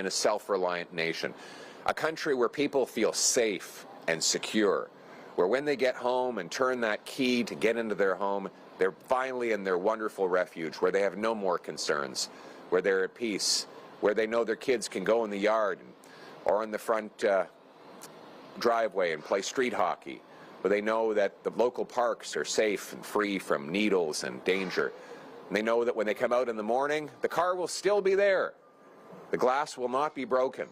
in a self-reliant nation, a country where people feel safe and secure, where when they get home and turn that key to get into their home, they're finally in their wonderful refuge, where they have no more concerns, where they're at peace, where they know their kids can go in the yard or in the front driveway and play street hockey, where they know that the local parks are safe and free from needles and danger. And they know that when they come out in the morning, the car will still be there. The glass will not be broken,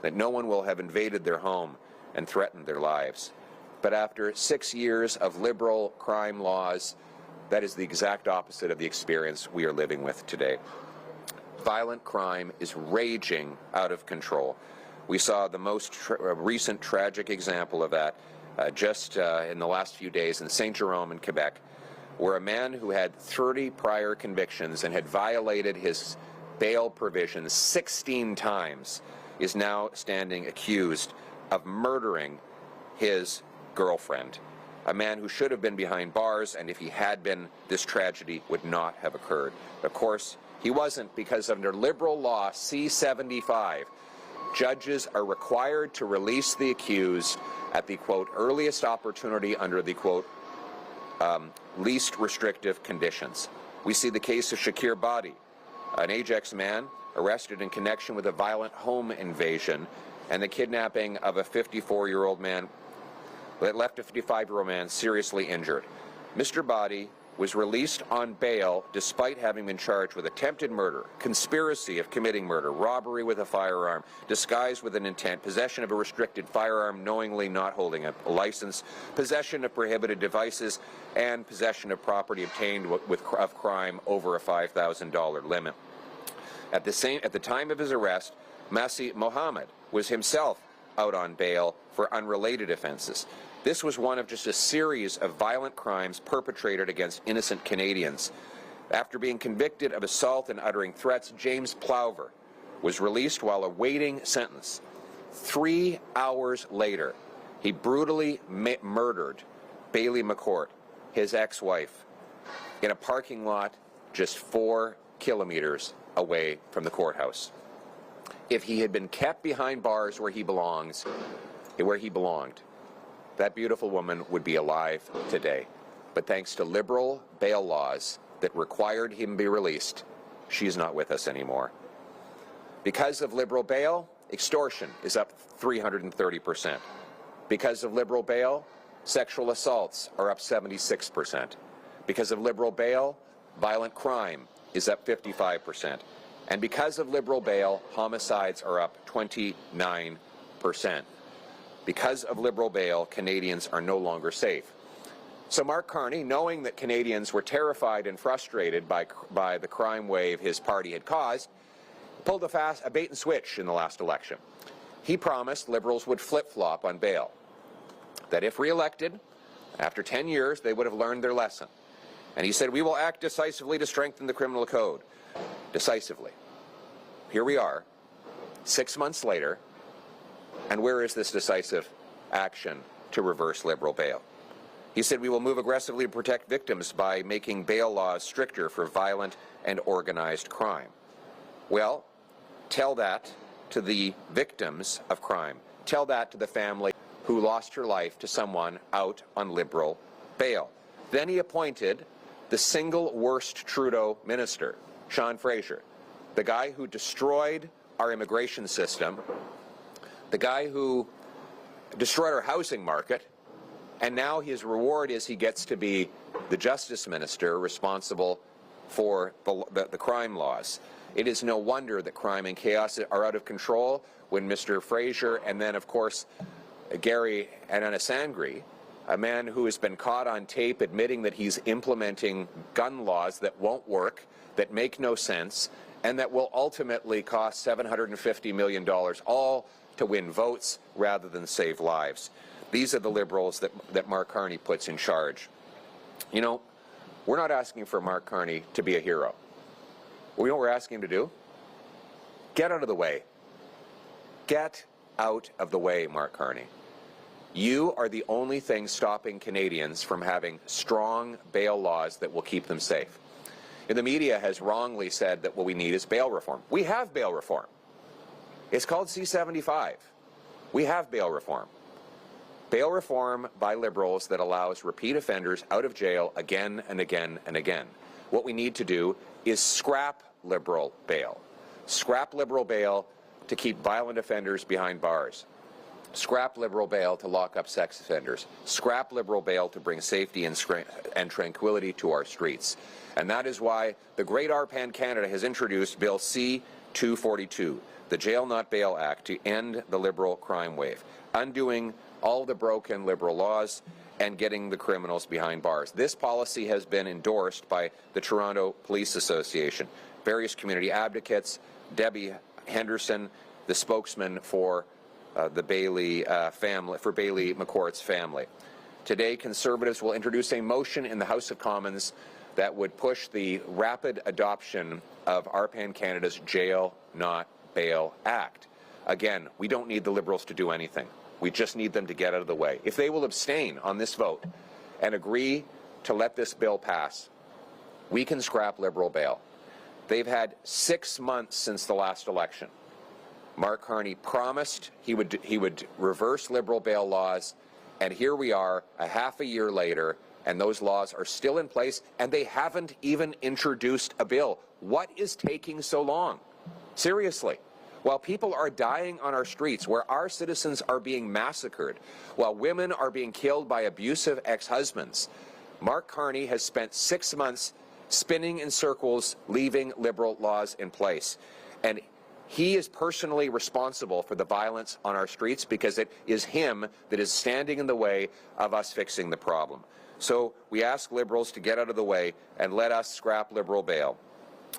that no one will have invaded their home and threatened their lives. But after 6 years of liberal crime laws, that is the exact opposite of the experience we are living with today. Violent crime is raging out of control. We saw the most recent tragic example of that just in the last few days in St. Jerome in Quebec, where a man who had 30 prior convictions and had violated his bail provisions 16 times is now standing accused of murdering his girlfriend. A man who should have been behind bars, and if he had been, this tragedy would not have occurred. Of course, he wasn't, because under liberal law C-75, judges are required to release the accused at the, quote, earliest opportunity under the, quote, least restrictive conditions. We see the case of Shakir Badi, an Ajax man arrested in connection with a violent home invasion and the kidnapping of a 54-year-old man that left a 55-year-old man seriously injured. Mr. Badi was released on bail despite having been charged with attempted murder, conspiracy of committing murder, robbery with a firearm, disguised with an intent, possession of a restricted firearm, knowingly not holding a license, possession of prohibited devices, and possession of property obtained of crime over a $5,000 limit. At the time of his arrest, Masih Mohammed was himself out on bail for unrelated offenses. This was one of just a series of violent crimes perpetrated against innocent Canadians. After being convicted of assault and uttering threats, James Plover was released while awaiting sentence. 3 hours later, he brutally murdered Bailey McCourt, his ex-wife, in a parking lot just 4 kilometers away from the courthouse. If he had been kept behind bars where he belonged, that beautiful woman would be alive today. But thanks to liberal bail laws that required him be released, she is not with us anymore. Because of liberal bail, extortion is up 330%. Because of liberal bail, sexual assaults are up 76%. Because of liberal bail, violent crime is up 55%. And because of liberal bail, homicides are up 29%. Because of liberal bail, Canadians are no longer safe. So Mark Carney, knowing that Canadians were terrified and frustrated by the crime wave his party had caused, pulled a bait and switch in the last election. He promised Liberals would flip-flop on bail, that if re-elected, after 10 years, they would have learned their lesson. And he said, we will act decisively to strengthen the criminal code. Decisively. Here we are, 6 months later, and where is this decisive action to reverse liberal bail? He said we will move aggressively to protect victims by making bail laws stricter for violent and organized crime. Well, tell that to the victims of crime. Tell that to the family who lost her life to someone out on liberal bail. Then he appointed the single worst Trudeau minister, Sean Fraser, the guy who destroyed our immigration system, the guy who destroyed our housing market, and now his reward is he gets to be the justice minister responsible for the crime laws. It is no wonder that crime and chaos are out of control when Mr. Fraser and then, of course, Gary Ananasangri, a man who has been caught on tape admitting that he's implementing gun laws that won't work, that make no sense, and that will ultimately cost $750 million, all to win votes rather than save lives. These are the Liberals that Mark Carney puts in charge. You know, we're not asking for Mark Carney to be a hero. You know what we're asking him to do? Get out of the way. Get out of the way, Mark Carney. You are the only thing stopping Canadians from having strong bail laws that will keep them safe. And the media has wrongly said that what we need is bail reform. We have bail reform. It's called C-75. We have bail reform. Bail reform by Liberals that allows repeat offenders out of jail again and again and again. What we need to do is scrap Liberal bail. Scrap Liberal bail to keep violent offenders behind bars. Scrap Liberal bail to lock up sex offenders. Scrap Liberal bail to bring safety and tranquility to our streets. And that is why the great RPAN Canada has introduced Bill C-242, the Jail Not Bail Act, to end the Liberal crime wave, undoing all the broken Liberal laws and getting the criminals behind bars. This policy has been endorsed by the Toronto Police Association, various community advocates, Debbie Henderson, the spokesman for the Bailey family, for Bailey McCourt's family. Today, Conservatives will introduce a motion in the House of Commons that would push the rapid adoption of RPAN Canada's Jail Not Bail Act. Again, we don't need the Liberals to do anything. We just need them to get out of the way. If they will abstain on this vote and agree to let this bill pass, we can scrap Liberal bail. They've had 6 months since the last election. Mark Carney promised he would reverse Liberal bail laws, and here we are a half a year later, and those laws are still in place, and they haven't even introduced a bill. What is taking so long? Seriously. While people are dying on our streets, where our citizens are being massacred, while women are being killed by abusive ex-husbands, Mark Carney has spent 6 months spinning in circles, leaving Liberal laws in place. And he is personally responsible for the violence on our streets because it is him that is standing in the way of us fixing the problem. So we ask Liberals to get out of the way and let us scrap Liberal bail.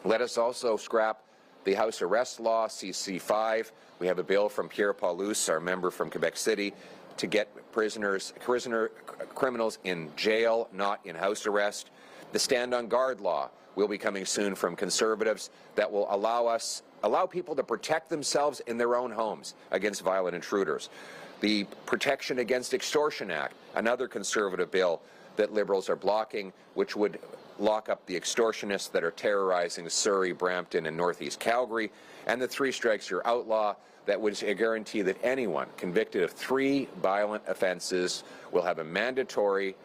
Let us also scrap the House arrest law, CC5. We have a bill from Pierre Paulus, our member from Quebec City, to get criminals in jail, not in house arrest. The Stand on Guard law will be coming soon from Conservatives that will allow people to protect themselves in their own homes against violent intruders. The Protection Against Extortion Act, another Conservative bill that Liberals are blocking, which would lock up the extortionists that are terrorizing Surrey, Brampton, and Northeast Calgary, and the Three Strikes You're Out law that would guarantee that anyone convicted of 3 violent offenses will have a mandatory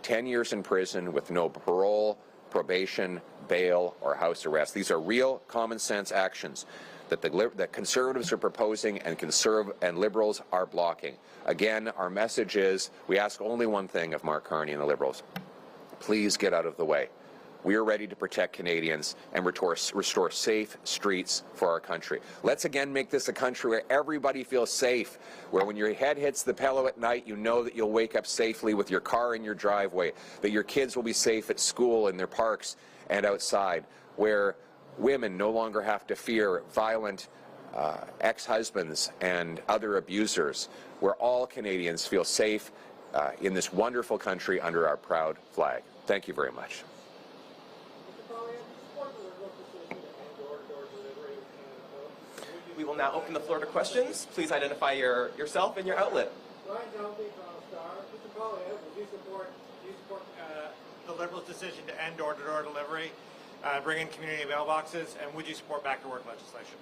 10 years in prison with no parole, probation, bail, or house arrest. These are real common sense actions that Conservatives are proposing and Liberals are blocking. Again, our message is we ask only one thing of Mark Carney and the Liberals. Please get out of the way. We are ready to protect Canadians and restore safe streets for our country. Let's again make this a country where everybody feels safe, where when your head hits the pillow at night, you know that you'll wake up safely with your car in your driveway, that your kids will be safe at school, in their parks, and outside, where women no longer have to fear violent ex-husbands and other abusers, where all Canadians feel safe in this wonderful country under our proud flag. Thank you very much. We will now open the floor to questions. Please identify yourself and your outlet. Ryan Dunphy, Toronto Star. Mr. Poilievre, do you support the Liberals' decision to end door-to-door delivery, bring in community mailboxes, and would you support back-to-work legislation?